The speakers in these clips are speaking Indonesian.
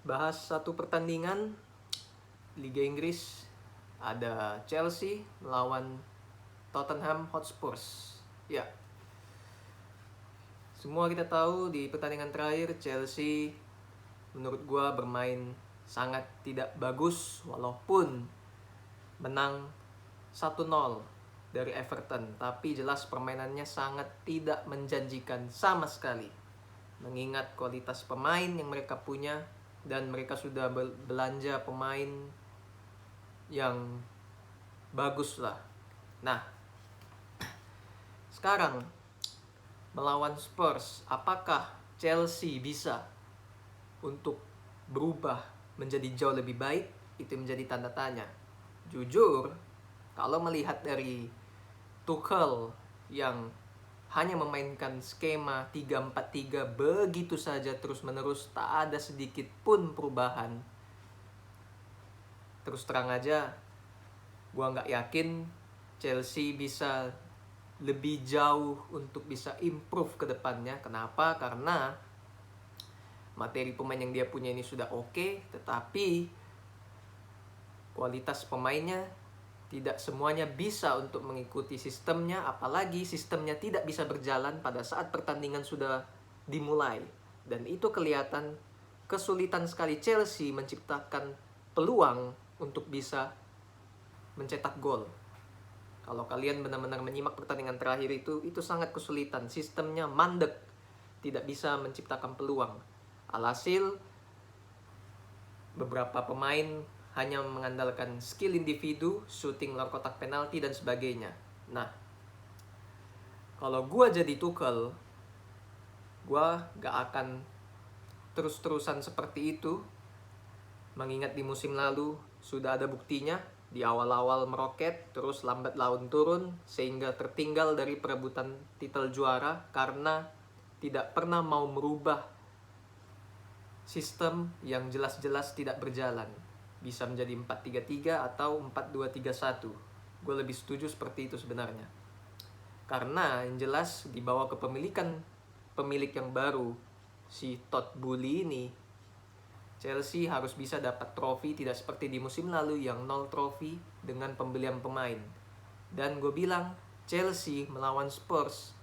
bahas satu pertandingan Liga Inggris. Ada Chelsea melawan Tottenham Hotspurs. Ya, semua kita tahu di pertandingan terakhir Chelsea menurut gua bermain sangat tidak bagus walaupun menang 1-0 dari Everton, tapi jelas permainannya sangat tidak menjanjikan sama sekali. Mengingat kualitas pemain yang mereka punya dan mereka sudah belanja pemain yang bagus lah. Nah, sekarang melawan Spurs, apakah Chelsea bisa untuk berubah menjadi jauh lebih baik? Itu menjadi tanda tanya. Jujur, kalau melihat dari Tuchel yang hanya memainkan skema 3-4-3 begitu saja terus-menerus, tak ada sedikit pun perubahan. Terus terang aja, gua nggak yakin Chelsea bisa lebih jauh untuk bisa improve ke depannya. Kenapa? Karena materi pemain yang dia punya ini sudah oke, tetapi kualitas pemainnya tidak semuanya bisa untuk mengikuti sistemnya, apalagi sistemnya tidak bisa berjalan pada saat pertandingan sudah dimulai. Dan itu kelihatan kesulitan sekali Chelsea menciptakan peluang untuk bisa mencetak gol. Kalau kalian benar-benar menyimak pertandingan terakhir itu sangat kesulitan. Sistemnya mandek, tidak bisa menciptakan peluang. Alhasil, beberapa pemain hanya mengandalkan skill individu, shooting luar kotak penalti, dan sebagainya. Nah, kalau gue jadi Tuchel, gue gak akan terus-terusan seperti itu. Mengingat di musim lalu sudah ada buktinya, di awal-awal meroket, terus lambat laun turun, sehingga tertinggal dari perebutan titel juara karena tidak pernah mau merubah sistem yang jelas-jelas tidak berjalan. Bisa menjadi 4-3-3 atau 4-2-3-1. Gue lebih setuju seperti itu sebenarnya. Karena yang jelas di bawah kepemilikan pemilik yang baru, si Todd Boehly ini, Chelsea harus bisa dapat trofi, tidak seperti di musim lalu yang 0 trofi dengan pembelian pemain. Dan gue bilang, Chelsea melawan Spurs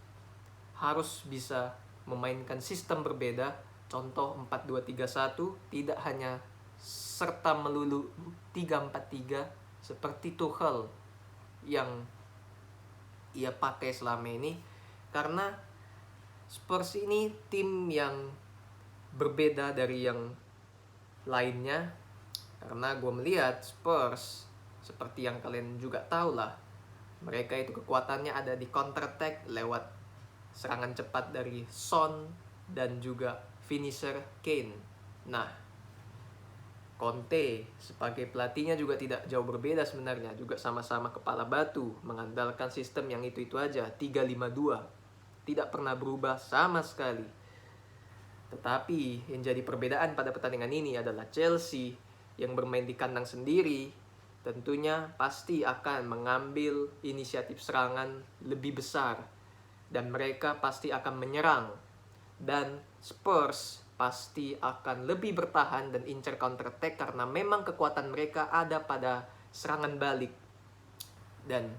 harus bisa memainkan sistem berbeda. Contoh 4-2-3-1, tidak hanya serta melulu 3-4-3 seperti Tuchel yang ia pakai selama ini. Karena Spurs ini tim yang berbeda dari yang lainnya. Karena gue melihat Spurs, seperti yang kalian juga tahu lah, mereka itu kekuatannya ada di counter attack lewat serangan cepat dari Son dan juga finisher Kane. Nah, Conte sebagai pelatihnya juga tidak jauh berbeda sebenarnya. Juga sama-sama kepala batu, mengandalkan sistem yang itu-itu aja, 3-5-2. Tidak pernah berubah sama sekali. Tetapi yang jadi perbedaan pada pertandingan ini adalah Chelsea yang bermain di kandang sendiri tentunya pasti akan mengambil inisiatif serangan lebih besar. Dan mereka pasti akan menyerang. Dan Spurs pasti akan lebih bertahan dan incer counter attack karena memang kekuatan mereka ada pada serangan balik. Dan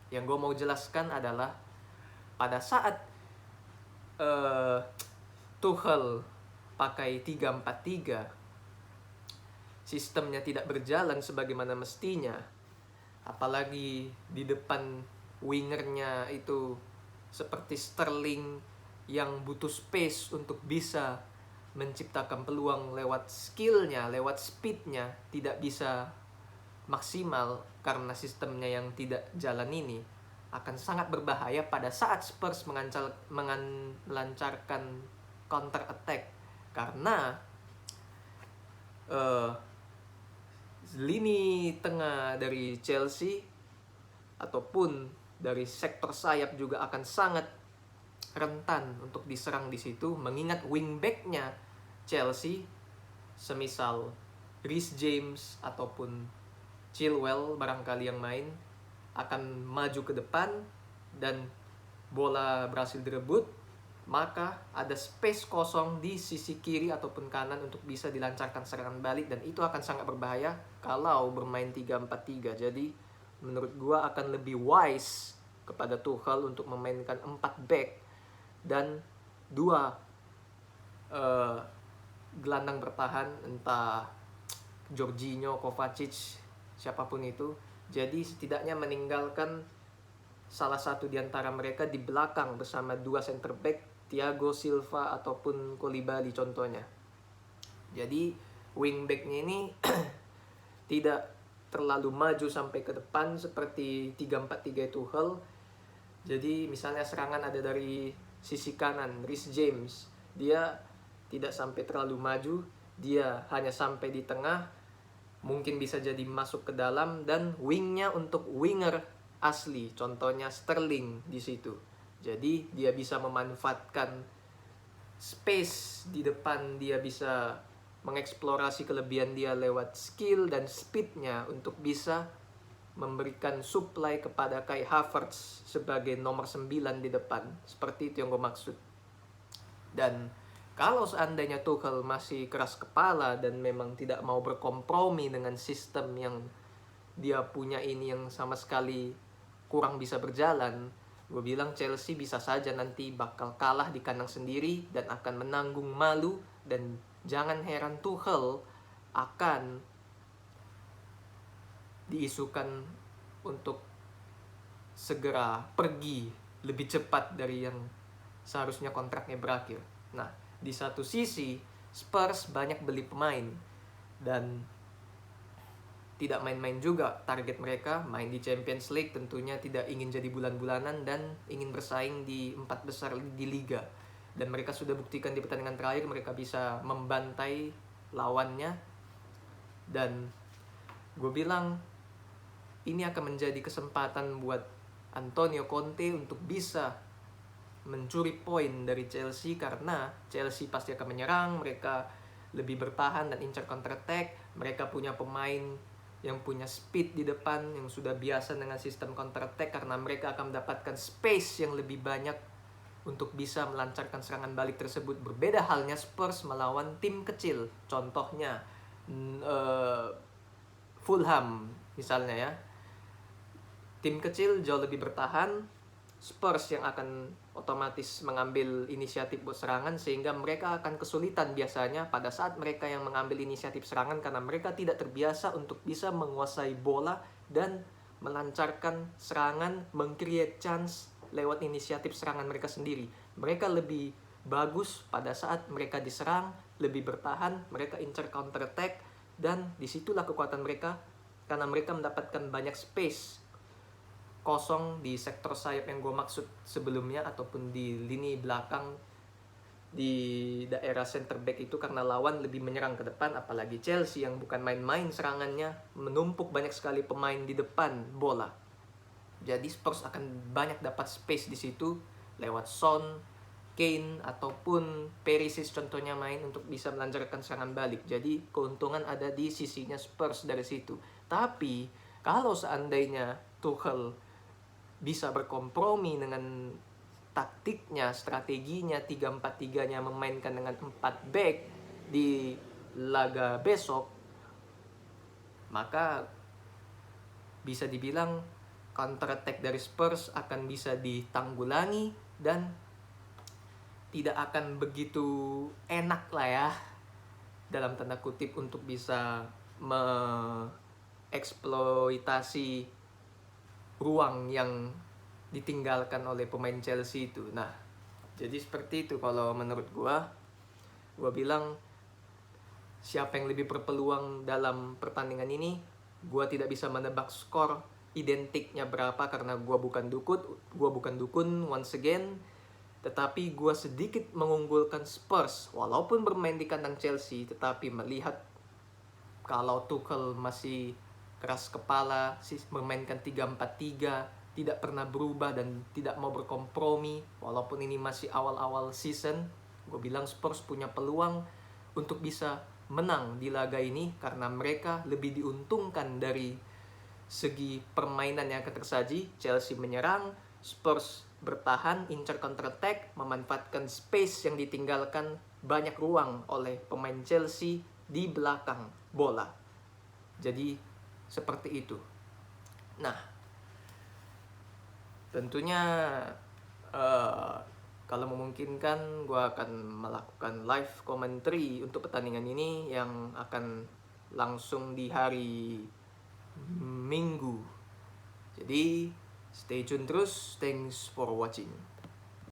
yang gue mau jelaskan adalah pada saat Tuchel pakai 3-4-3, sistemnya tidak berjalan sebagaimana mestinya, apalagi di depan wingernya itu seperti Sterling yang butuh space untuk bisa menciptakan peluang lewat skillnya, lewat speednya, tidak bisa maksimal karena sistemnya yang tidak jalan ini, akan sangat berbahaya pada saat Spurs melancarkan counter attack. Karena lini tengah dari Chelsea ataupun dari sektor sayap juga akan sangat rentan untuk diserang di situ, mengingat wingbacknya Chelsea semisal Reece James ataupun Chilwell barangkali yang main akan maju ke depan dan bola berhasil direbut, maka ada space kosong di sisi kiri ataupun kanan untuk bisa dilancarkan serangan balik, dan itu akan sangat berbahaya kalau bermain 3-4-3. Jadi menurut gua akan lebih wise kepada Tuchel untuk memainkan 4 back dan 2 gelandang bertahan, entah Jorginho, Kovacic, siapapun itu. Jadi setidaknya meninggalkan salah satu di antara mereka di belakang bersama 2 center back, Thiago Silva ataupun Koulibaly contohnya. Jadi wingbacknya ini tidak terlalu maju sampai ke depan seperti 3-4-3 Tuchel. Jadi misalnya serangan ada dari sisi kanan, Reece James, dia tidak sampai terlalu maju, dia hanya sampai di tengah, mungkin bisa jadi masuk ke dalam, dan wingnya untuk winger asli, contohnya Sterling di situ. Jadi dia bisa memanfaatkan space di depan, dia bisa mengeksplorasi kelebihan dia lewat skill dan speednya untuk bisa memberikan supply kepada Kai Havertz sebagai nomor 9 di depan. Seperti itu yang gue maksud. Dan kalau seandainya Tuchel masih keras kepala dan memang tidak mau berkompromi dengan sistem yang dia punya ini yang sama sekali kurang bisa berjalan, gue bilang Chelsea bisa saja nanti bakal kalah di kandang sendiri dan akan menanggung malu. Dan jangan heran Tuchel akan diisukan untuk segera pergi lebih cepat dari yang seharusnya kontraknya berakhir. Nah, di satu sisi Spurs banyak beli pemain dan tidak main-main juga. Target mereka main di Champions League, tentunya tidak ingin jadi bulan-bulanan dan ingin bersaing di 4 besar di Liga. Dan mereka sudah buktikan di pertandingan terakhir mereka bisa membantai lawannya. Dan gue bilang ini akan menjadi kesempatan buat Antonio Conte untuk bisa mencuri poin dari Chelsea, karena Chelsea pasti akan menyerang, mereka lebih bertahan dan incar counter attack. Mereka punya pemain yang punya speed di depan, yang sudah biasa dengan sistem counter attack, karena mereka akan mendapatkan space yang lebih banyak untuk bisa melancarkan serangan balik tersebut. Berbeda halnya Spurs melawan tim kecil, contohnya Fulham misalnya ya. Tim kecil jauh lebih bertahan, Spurs yang akan otomatis mengambil inisiatif buat serangan, sehingga mereka akan kesulitan biasanya pada saat mereka yang mengambil inisiatif serangan, karena mereka tidak terbiasa untuk bisa menguasai bola dan melancarkan serangan, meng-create chance lewat inisiatif serangan mereka sendiri. Mereka lebih bagus pada saat mereka diserang, lebih bertahan, mereka incar counter attack, dan disitulah kekuatan mereka, karena mereka mendapatkan banyak space kosong di sektor sayap yang gue maksud sebelumnya, ataupun di lini belakang di daerah center back itu, karena lawan lebih menyerang ke depan. Apalagi Chelsea yang bukan main-main serangannya, menumpuk banyak sekali pemain di depan bola. Jadi Spurs akan banyak dapat space di situ lewat Son, Kane ataupun Perisic contohnya main untuk bisa melancarkan serangan balik. Jadi keuntungan ada di sisinya Spurs dari situ. Tapi kalau seandainya Tuchel bisa berkompromi dengan taktiknya, strateginya, 3-4-3-nya, memainkan dengan 4 back di laga besok, maka bisa dibilang counter attack dari Spurs akan bisa ditanggulangi dan tidak akan begitu enak lah ya, dalam tanda kutip, untuk bisa mengeksploitasi ruang yang ditinggalkan oleh pemain Chelsea itu. Nah, jadi seperti itu kalau menurut gua bilang siapa yang lebih berpeluang dalam pertandingan ini. Gua tidak bisa menebak skor identiknya berapa karena gua bukan dukun once again, tetapi gua sedikit mengunggulkan Spurs walaupun bermain di kandang Chelsea. Tetapi melihat kalau Tuchel masih keras kepala, memainkan 3-4-3, tidak pernah berubah dan tidak mau berkompromi, walaupun ini masih awal-awal season, gue bilang Spurs punya peluang untuk bisa menang di laga ini, karena mereka lebih diuntungkan dari segi permainan yang akan tersaji. Chelsea menyerang, Spurs bertahan, incer counter attack, memanfaatkan space yang ditinggalkan banyak ruang oleh pemain Chelsea di belakang bola. Jadi seperti itu. Nah, tentunya kalau memungkinkan gue akan melakukan live commentary untuk pertandingan ini yang akan langsung di hari Minggu. Jadi stay tune terus. Thanks for watching.